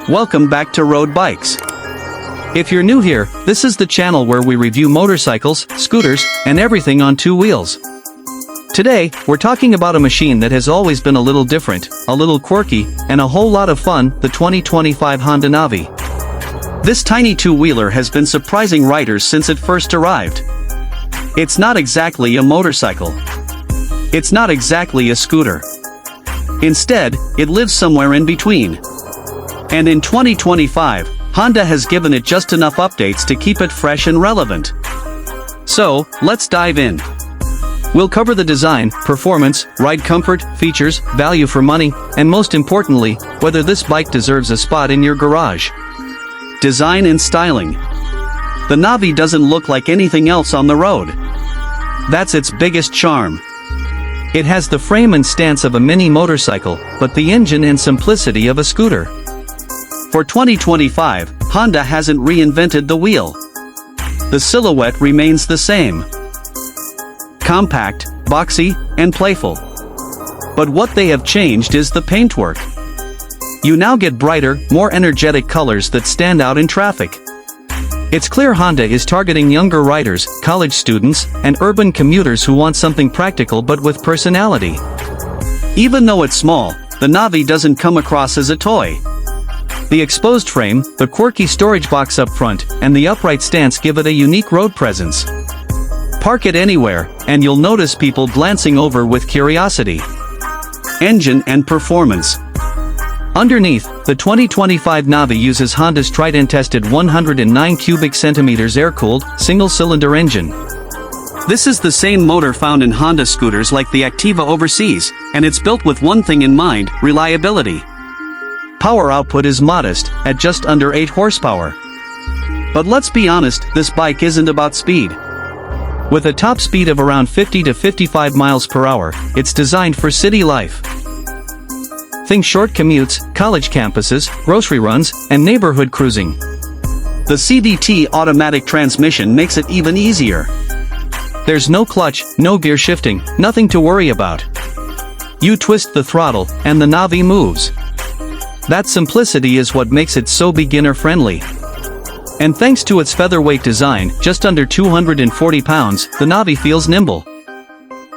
Welcome back to Road Bikes. If you're new here, this is the channel where we review motorcycles, scooters, and everything on two wheels. Today, we're talking about a machine that has always been a little different, a little quirky, and a whole lot of fun, the 2025 Honda NAVI. This tiny two-wheeler has been surprising riders since it first arrived. It's not exactly a motorcycle. It's not exactly a scooter. Instead, it lives somewhere in between. And in 2025, Honda has given it just enough updates to keep it fresh and relevant. So, let's dive in. We'll cover the design, performance, ride comfort, features, value for money, and most importantly, whether this bike deserves a spot in your garage. Design and styling. The NAVI doesn't look like anything else on the road. That's its biggest charm. It has the frame and stance of a mini motorcycle, but the engine and simplicity of a scooter. For 2025, Honda hasn't reinvented the wheel. The silhouette remains the same. Compact, boxy, and playful. But what they have changed is the paintwork. You now get brighter, more energetic colors that stand out in traffic. It's clear Honda is targeting younger riders, college students, and urban commuters who want something practical but with personality. Even though it's small, the NAVI doesn't come across as a toy. The exposed frame, the quirky storage box up front, and the upright stance give it a unique road presence. Park it anywhere, and you'll notice people glancing over with curiosity. Engine and performance. Underneath, the 2025 NAVI uses Honda's tried-and-tested 109 cubic centimeters air-cooled, single-cylinder engine. This is the same motor found in Honda scooters like the Activa overseas, and it's built with one thing in mind: reliability. Power output is modest, at just under 8 horsepower. But let's be honest, this bike isn't about speed. With a top speed of around 50 to 55 miles per hour, it's designed for city life. Think short commutes, college campuses, grocery runs, and neighborhood cruising. The CVT automatic transmission makes it even easier. There's no clutch, no gear shifting, nothing to worry about. You twist the throttle, and the NAVI moves. That simplicity is what makes it so beginner-friendly. And thanks to its featherweight design, just under 240 pounds, the NAVI feels nimble.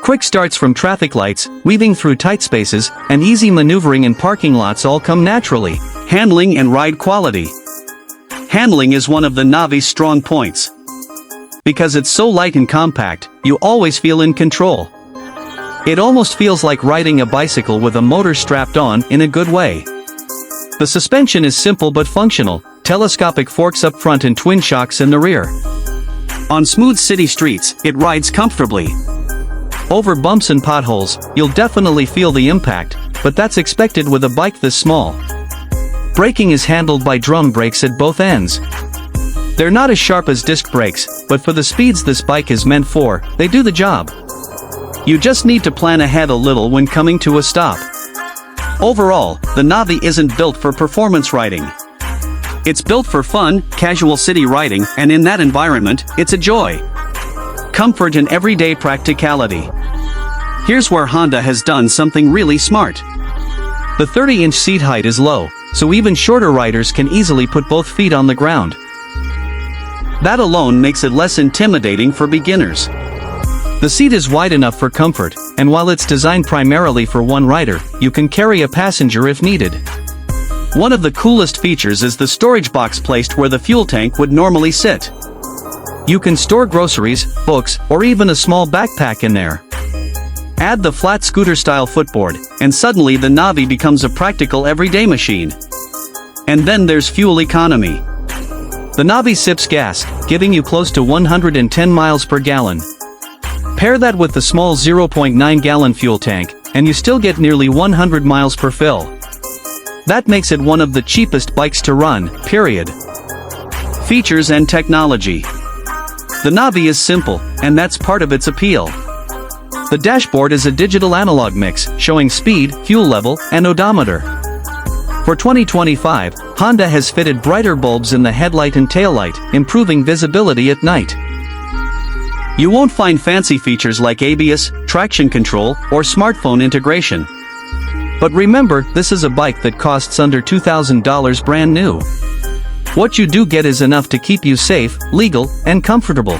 Quick starts from traffic lights, weaving through tight spaces, and easy maneuvering in parking lots all come naturally. Handling and ride quality. Handling is one of the NAVI's strong points. Because it's so light and compact, you always feel in control. It almost feels like riding a bicycle with a motor strapped on, in a good way. The suspension is simple but functional, telescopic forks up front and twin shocks in the rear. On smooth city streets, it rides comfortably. Over bumps and potholes, you'll definitely feel the impact, but that's expected with a bike this small. Braking is handled by drum brakes at both ends. They're not as sharp as disc brakes, but for the speeds this bike is meant for, they do the job. You just need to plan ahead a little when coming to a stop. Overall, the NAVI isn't built for performance riding. It's built for fun, casual city riding, and in that environment, it's a joy. Comfort and everyday practicality. Here's where Honda has done something really smart. The 30-inch seat height is low, so even shorter riders can easily put both feet on the ground. That alone makes it less intimidating for beginners. The seat is wide enough for comfort, and while it's designed primarily for one rider, you can carry a passenger if needed. One of the coolest features is the storage box placed where the fuel tank would normally sit. You can store groceries, books, or even a small backpack in there. Add the flat scooter-style footboard, and suddenly the NAVI becomes a practical everyday machine. And then there's fuel economy. The NAVI sips gas, giving you close to 110 miles per gallon. Pair that with the small 0.9-gallon fuel tank, and you still get nearly 100 miles per fill. That makes it one of the cheapest bikes to run, period. Features and technology. The NAVI is simple, and that's part of its appeal. The dashboard is a digital analog mix, showing speed, fuel level, and odometer. For 2025, Honda has fitted brighter bulbs in the headlight and taillight, improving visibility at night. You won't find fancy features like ABS, traction control, or smartphone integration. But remember, this is a bike that costs under $2,000 brand new. What you do get is enough to keep you safe, legal, and comfortable.